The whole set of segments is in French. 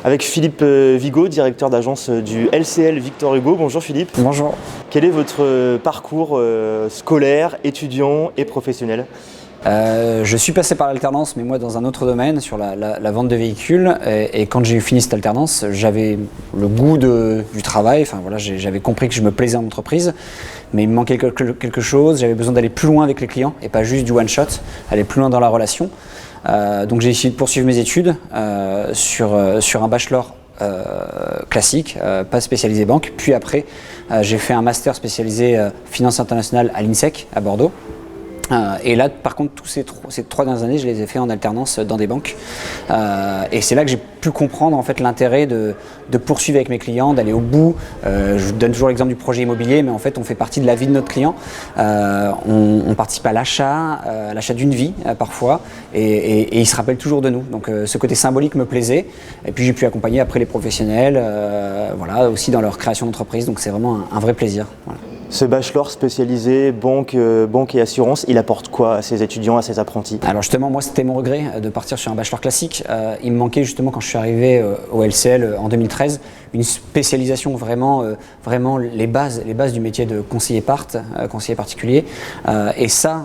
Avec Philippe Vigo, directeur d'agence du LCL Victor Hugo. Bonjour Philippe. Bonjour. Quel est votre parcours scolaire, étudiant et professionnel ? Je suis passé par l'alternance, mais moi dans un autre domaine, sur la vente de véhicules. Et quand j'ai fini cette alternance, j'avais le goût du travail. Enfin voilà, j'avais compris que je me plaisais en entreprise, mais il me manquait quelque chose. J'avais besoin d'aller plus loin avec les clients et pas juste du one shot, aller plus loin dans la relation. Donc j'ai décidé de poursuivre mes études sur un bachelor classique, pas spécialisé banque. Puis après, j'ai fait un master spécialisé finance internationale à l'INSEC à Bordeaux. Et là, par contre, ces 3 dernières années, je les ai fait en alternance dans des banques. Et c'est là que j'ai pu comprendre en fait l'intérêt de poursuivre avec mes clients, d'aller au bout. Je vous donne toujours l'exemple du projet immobilier, mais en fait, on fait partie de la vie de notre client. On participe à l'achat d'une vie parfois, et il se rappelle toujours de nous. Donc, ce côté symbolique me plaisait. Et puis, j'ai pu accompagner après les professionnels, voilà, aussi dans leur création d'entreprise. Donc, c'est vraiment un vrai plaisir. Voilà. Ce bachelor spécialisé banque et assurance, il apporte quoi à ses étudiants, à ses apprentis ? Alors justement, moi c'était mon regret de partir sur un bachelor classique. Il me manquait justement quand je suis arrivé au LCL en 2013, une spécialisation vraiment les bases du métier de conseiller conseiller particulier. Et ça,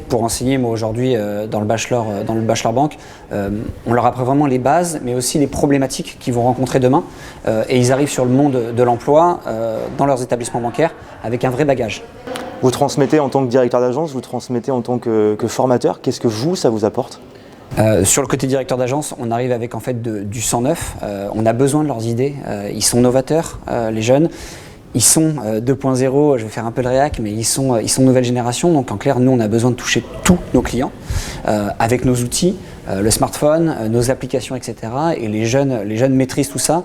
pour enseigner moi aujourd'hui dans le bachelor banque, on leur apprend vraiment les bases, mais aussi les problématiques qu'ils vont rencontrer demain. Et ils arrivent sur le monde de l'emploi dans leurs établissements bancaires avec un vrai bagage. Vous transmettez en tant que directeur d'agence, vous transmettez en tant que formateur. Qu'est-ce que ça vous apporte ? Sur le côté directeur d'agence, on arrive avec en fait du sang neuf. On a besoin de leurs idées. Ils sont novateurs, les jeunes. Ils sont 2.0, je vais faire un peu le réac, mais ils sont nouvelle génération. Donc en clair, nous, on a besoin de toucher tous nos clients avec nos outils, le smartphone, nos applications, etc. Et les jeunes maîtrisent tout ça,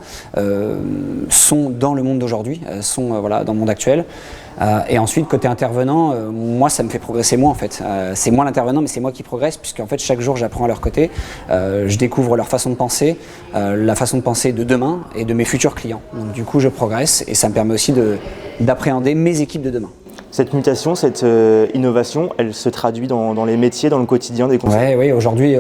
sont dans le monde d'aujourd'hui, sont dans le monde actuel. Et ensuite, côté intervenant, moi, ça me fait progresser moi en fait. C'est moi l'intervenant, mais c'est moi qui progresse, puisqu'en fait, chaque jour, j'apprends à leur côté. Je découvre leur façon de penser, la façon de penser de demain et de mes futurs clients. Donc du coup, je progresse et ça me permet aussi d'appréhender mes équipes de demain. Cette mutation, cette innovation, elle se traduit dans les métiers, dans le quotidien des conseillers. Oui, aujourd'hui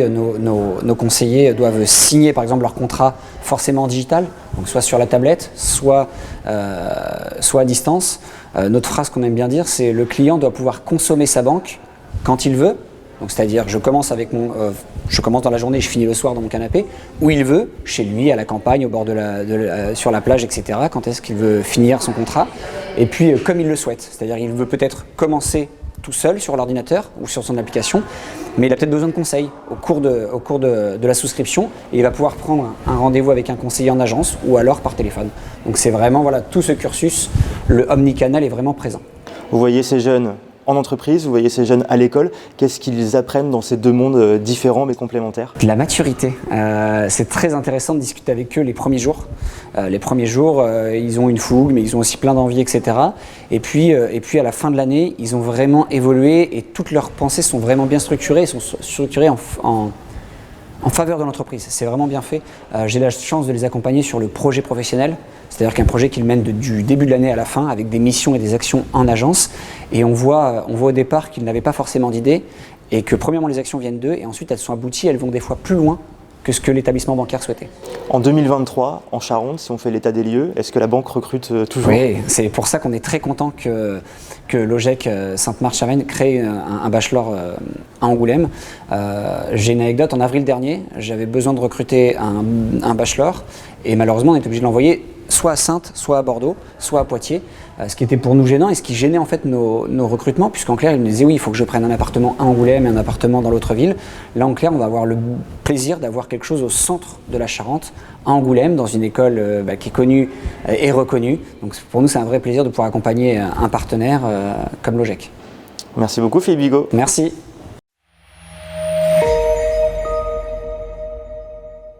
nos conseillers doivent signer par exemple leur contrat forcément digital, donc soit sur la tablette, soit à distance. Notre phrase qu'on aime bien dire, c'est le client doit pouvoir consommer sa banque quand il veut. Donc, c'est-à-dire je commence dans la journée et je finis le soir dans mon canapé, où il veut, chez lui, à la campagne, au bord sur la plage, etc. Quand est-ce qu'il veut finir son contrat. Et puis comme il le souhaite, c'est-à-dire il veut peut-être commencer tout seul sur l'ordinateur ou sur son application, mais il a peut-être besoin de conseils au cours de la souscription, et il va pouvoir prendre un rendez-vous avec un conseiller en agence ou alors par téléphone. Donc c'est vraiment tout ce cursus, le omnicanal est vraiment présent. Vous voyez ces jeunes en entreprise, vous voyez ces jeunes à l'école, qu'est-ce qu'ils apprennent dans ces deux mondes différents mais complémentaires ? La maturité. C'est très intéressant de discuter avec eux les premiers jours. Ils ont une fougue, mais ils ont aussi plein d'envie, etc. Et puis à la fin de l'année, ils ont vraiment évolué et toutes leurs pensées sont vraiment bien structurées, sont structurées en faveur de l'entreprise. C'est vraiment bien fait. J'ai la chance de les accompagner sur le projet professionnel, c'est-à-dire qu'un projet qu'ils mènent du début de l'année à la fin avec des missions et des actions en agence. Et on voit au départ qu'ils n'avaient pas forcément d'idées et que premièrement les actions viennent d'eux et ensuite elles sont abouties, elles vont des fois plus loin que ce que l'établissement bancaire souhaitait. En 2023, en Charente, si on fait l'état des lieux, est-ce que la banque recrute toujours ? Oui, c'est pour ça qu'on est très content que l'OGEC Sainte-Marthe-Chavennes crée un bachelor à Angoulême. J'ai une anecdote, en avril dernier, j'avais besoin de recruter un bachelor et malheureusement on était obligé de l'envoyer soit à Saintes, soit à Bordeaux, soit à Poitiers, ce qui était pour nous gênant et ce qui gênait en fait nos recrutements, puisqu'en clair, ils me disaient oui, il faut que je prenne un appartement à Angoulême et un appartement dans l'autre ville. Là, en clair, on va avoir le plaisir d'avoir quelque chose au centre de la Charente, à Angoulême, dans une école qui est connue et reconnue. Donc pour nous, c'est un vrai plaisir de pouvoir accompagner un partenaire comme l'OGEC. Merci beaucoup Philippe Vigo. Merci.